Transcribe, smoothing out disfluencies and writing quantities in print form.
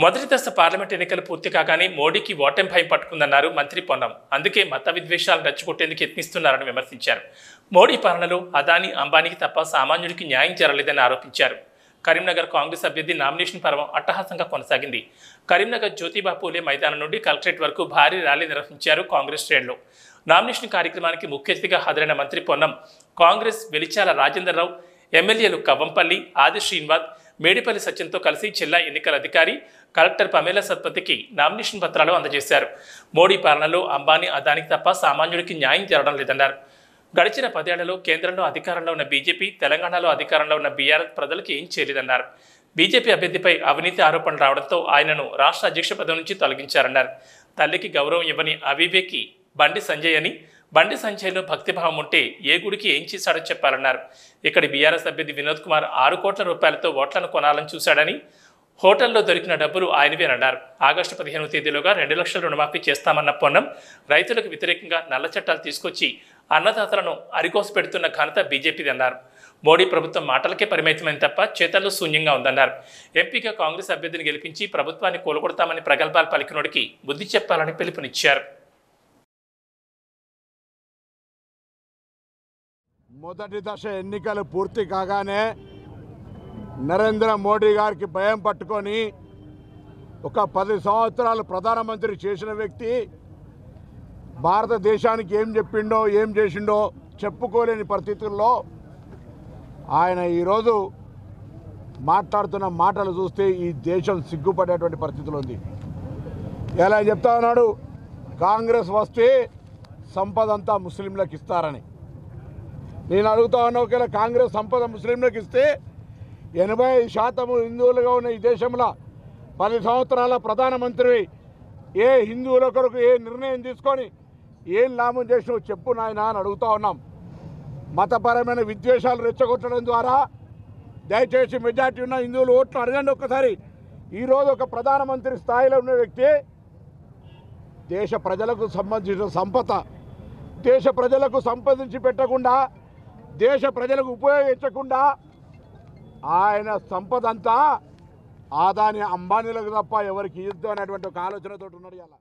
మొదటి దశ పార్లమెంట్ ఎన్నికలు పూర్తి కాగానే మోడీకి ఓటమి భయం పట్టుకుందన్నారు మంత్రి పొన్నం. అందుకే మత విద్వేషాలను రెచ్చగొట్టేందుకు యత్నిస్తున్నారని విమర్శించారు. మోడీ పాలనలో అదానీ, అంబానీకి తప్ప సామాన్యుడికి న్యాయం జరగలేదని ఆరోపించారు. కరీంనగర్ కాంగ్రెస్ అభ్యర్థి నామినేషన్ పర్వం అట్టహాసంగా కొనసాగింది. కరీంనగర్ జ్యోతిబా పూలే మైదానం నుండి కలెక్టరేట్ వరకు భారీ ర్యాలీ నిర్వహించారు కాంగ్రెస్ శ్రేణులు. నామినేషన్ కార్యక్రమానికి ముఖ్య అతిథిగా హాజరైన మంత్రి పొన్నం కాంగ్రెస్ వెలిచాల రాజేందర్ రావు, ఎమ్మెల్యేలు కవ్వంపల్లి, ఆది శ్రీనివాస్, మేడిపల్లి సత్యంతో కలిసి జిల్లా ఎన్నికల అధికారి కలెక్టర్ పమేలా సత్పతికి నామినేషన్ పత్రాలు అందజేశారు. మోడీ పాలనలో అంబానీ, అదానికి తప్ప సామాన్యుడికి న్యాయం జరగడం లేదన్నారు. గడిచిన 10 ఏళ్లలో కేంద్రంలో అధికారంలో ఉన్న బీజేపీ, తెలంగాణలో అధికారంలో ఉన్న బీఆర్ఎస్ ప్రజలకు ఏం చేయలేదన్నారు. బీజేపీ అభ్యర్థిపై అవినీతి ఆరోపణలు రావడంతో ఆయనను రాష్ట్ర అధ్యక్ష పదవి నుంచి తొలగించారన్నారు. తల్లికి గౌరవం ఇవ్వని అవివేకి బండి సంజయ్ అని, బండి సంజయ్లో భక్తిభావం ఉంటే ఏ గుడికి ఏం చేశాడో చెప్పాలన్నారు. ఇక్కడి బీఆర్ఎస్ అభ్యర్థి వినోద్ కుమార్ 6 కోట్ల రూపాయలతో ఓట్లను కొనాలని చూశాడని, హోటల్లో దొరికిన డబ్బులు ఆయనవేనన్నారు. ఆగస్టు 15వ తేదీలోగా 2 లక్షల రుణమాఫీ చేస్తామన్న పొన్నం రైతులకు వ్యతిరేకంగా నల్ల చట్టాలు తీసుకొచ్చి అన్నదాతలను అరికోసి పెడుతున్న ఘనత బీజేపీది అన్నారు. మోడీ ప్రభుత్వం మాటలకే పరిమితమైన తప్ప చేతల్లో శూన్యంగా ఉందన్నారు. ఎంపీగా కాంగ్రెస్ అభ్యర్థిని గెలిపించి ప్రభుత్వాన్ని కూలగొడతామని ప్రగల్భాలు పలికినోడికి బుద్ధి చెప్పాలని పిలుపునిచ్చారు. మొదటి దశ ఎన్నికలు పూర్తి కాగానే నరేంద్ర మోడీ గారికి భయం పట్టుకొని ఒక 10 సంవత్సరాలు ప్రధానమంత్రి చేసిన వ్యక్తి భారతదేశానికి ఏం చెప్పిండో ఏం చేసిండో చెప్పుకోలేని పరిస్థితుల్లో ఆయన ఈరోజు మాట్లాడుతున్న మాటలు చూస్తే ఈ దేశం సిగ్గుపడేటువంటి పరిస్థితులు ఉంది. ఎలా చెప్తా ఉన్నాడు, కాంగ్రెస్ వస్తే సంపద అంతా ముస్లింలకు ఇస్తారని. నేను అడుగుతా ఉన్నా, ఒకవేళ కాంగ్రెస్ సంపద ముస్లింలకు ఇస్తే 80% హిందువులుగా ఉన్న ఈ దేశంలో 10 సంవత్సరాల ప్రధానమంత్రి ఏ హిందువుల కొరకు ఏ నిర్ణయం తీసుకొని ఏం లాభం చేసినావు చెప్పు నాయన అని అడుగుతూ ఉన్నాం. మతపరమైన విద్వేషాలు రెచ్చగొట్టడం ద్వారా దయచేసి మెజార్టీ ఉన్న హిందువులు ఓట్లు అడగండి ఒక్కసారి. ఈరోజు ఒక ప్రధానమంత్రి స్థాయిలో ఉన్న వ్యక్తి దేశ ప్రజలకు సంబంధించిన సంపద దేశ ప్రజలకు సంపాదించి పెట్టకుండా, దేశ ప్రజలకు ఉపయోగించకుండా ఆయన సంపద అంతా ఆదాని, అంబానీలకు తప్ప ఎవరికి ఇద్దు అనేటువంటి ఒక ఆలోచనతో ఉన్నాడు.